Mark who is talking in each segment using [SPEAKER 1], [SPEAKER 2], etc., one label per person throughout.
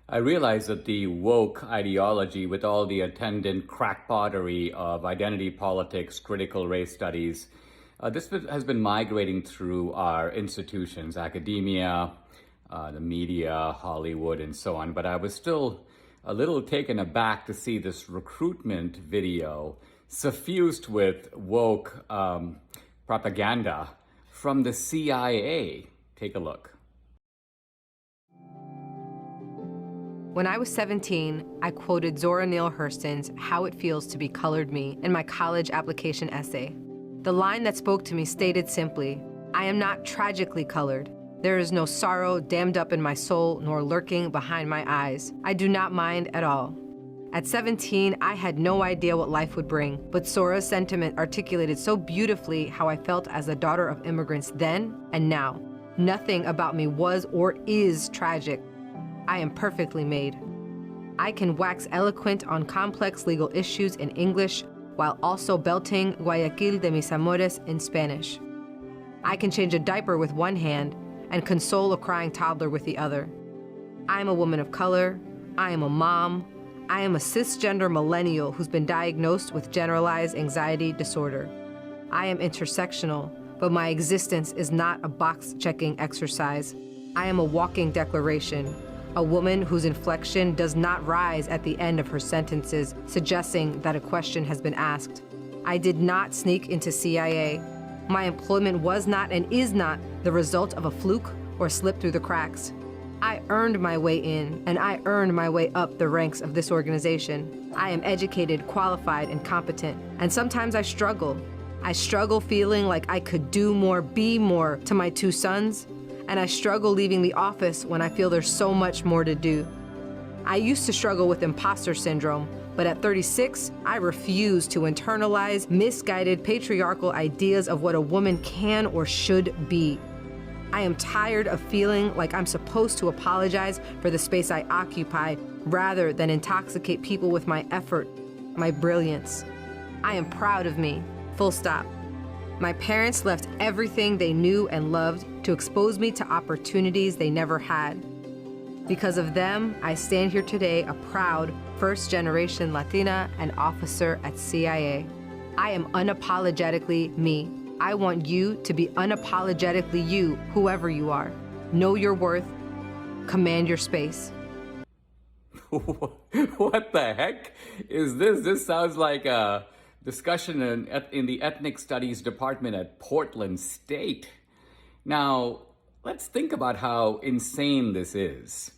[SPEAKER 1] I realize that the woke ideology, with all the attendant crackpottery of identity politics, critical race studies, this has been migrating through our institutions, academia, the media, Hollywood, and so on. But I was still a little taken aback to see this recruitment video suffused with woke propaganda from the CIA. Take a look.
[SPEAKER 2] When I was 17, I quoted Zora Neale Hurston's How It Feels to Be Colored Me in my college application essay. The line that spoke to me stated simply, I am not tragically colored. There is no sorrow dammed up in my soul nor lurking behind my eyes. I do not mind at all. At 17, I had no idea what life would bring, but Zora's sentiment articulated so beautifully how I felt as a daughter of immigrants then and now. Nothing about me was or is tragic. I am perfectly made. I can wax eloquent on complex legal issues in English while also belting Guayaquil de mis amores in Spanish. I can change a diaper with one hand and console a crying toddler with the other. I am a woman of color. I am a mom. I am a cisgender millennial who's been diagnosed with generalized anxiety disorder. I am intersectional, but my existence is not a box-checking exercise. I am a walking declaration. A woman whose inflection does not rise at the end of her sentences, suggesting that a question has been asked. I did not sneak into CIA. My employment was not and is not the result of a fluke or slip through the cracks. I earned my way in, and I earned my way up the ranks of this organization. I am educated, qualified, and competent, and sometimes I struggle. I struggle feeling like I could do more, be more to my two sons, and I struggle leaving the office when I feel there's so much more to do. I used to struggle with imposter syndrome, but at 36, I refuse to internalize misguided patriarchal ideas of what a woman can or should be. I am tired of feeling like I'm supposed to apologize for the space I occupy rather than intoxicate people with my effort, my brilliance. I am proud of me, full stop. My parents left everything they knew and loved to expose me to opportunities they never had. Because of them, I stand here today a proud first-generation Latina and officer at CIA. I am unapologetically me. I want you to be unapologetically you, whoever you are. Know your worth, command your space.
[SPEAKER 1] What the heck is this? This sounds like a discussion in the ethnic studies department at Portland State. Now, let's think about how insane this is.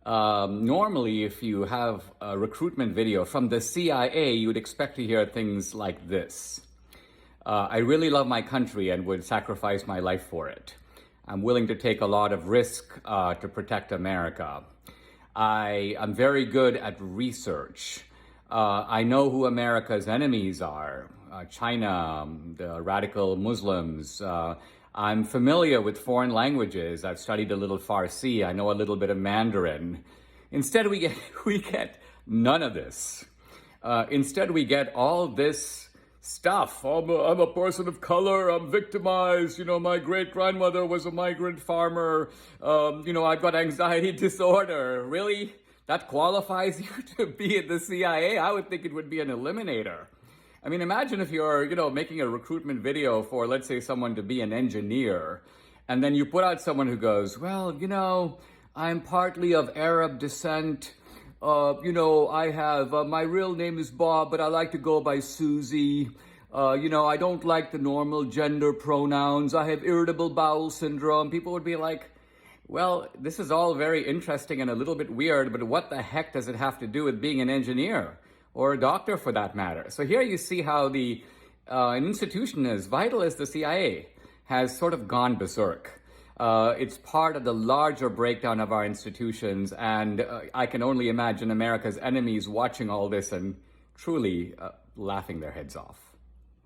[SPEAKER 1] Normally, if you have a recruitment video from the CIA, you would expect to hear things like this. I really love my country and would sacrifice my life for it. I'm willing to take a lot of risk to protect America. I am very good at research. I know who America's enemies are, China, the radical Muslims. I'm familiar with foreign languages. I've studied a little Farsi. I know a little bit of Mandarin. Instead, we get none of this. Instead, we get all this stuff. I'm a person of color. I'm victimized. You know, my great-grandmother was a migrant farmer. I've got anxiety disorder. Really? That qualifies you to be in the CIA? I would think it would be an eliminator. I mean, imagine if you're, making a recruitment video for, let's say, someone to be an engineer, and then you put out someone who goes, well, I'm partly of Arab descent. I have, my real name is Bob, but I like to go by Susie. I don't like the normal gender pronouns. I have irritable bowel syndrome. People would be like, well, this is all very interesting and a little bit weird, but what the heck does it have to do with being an engineer or a doctor for that matter? So here you see how an institution as vital as the CIA has sort of gone berserk. It's part of the larger breakdown of our institutions, and I can only imagine America's enemies watching all this and truly laughing their heads off.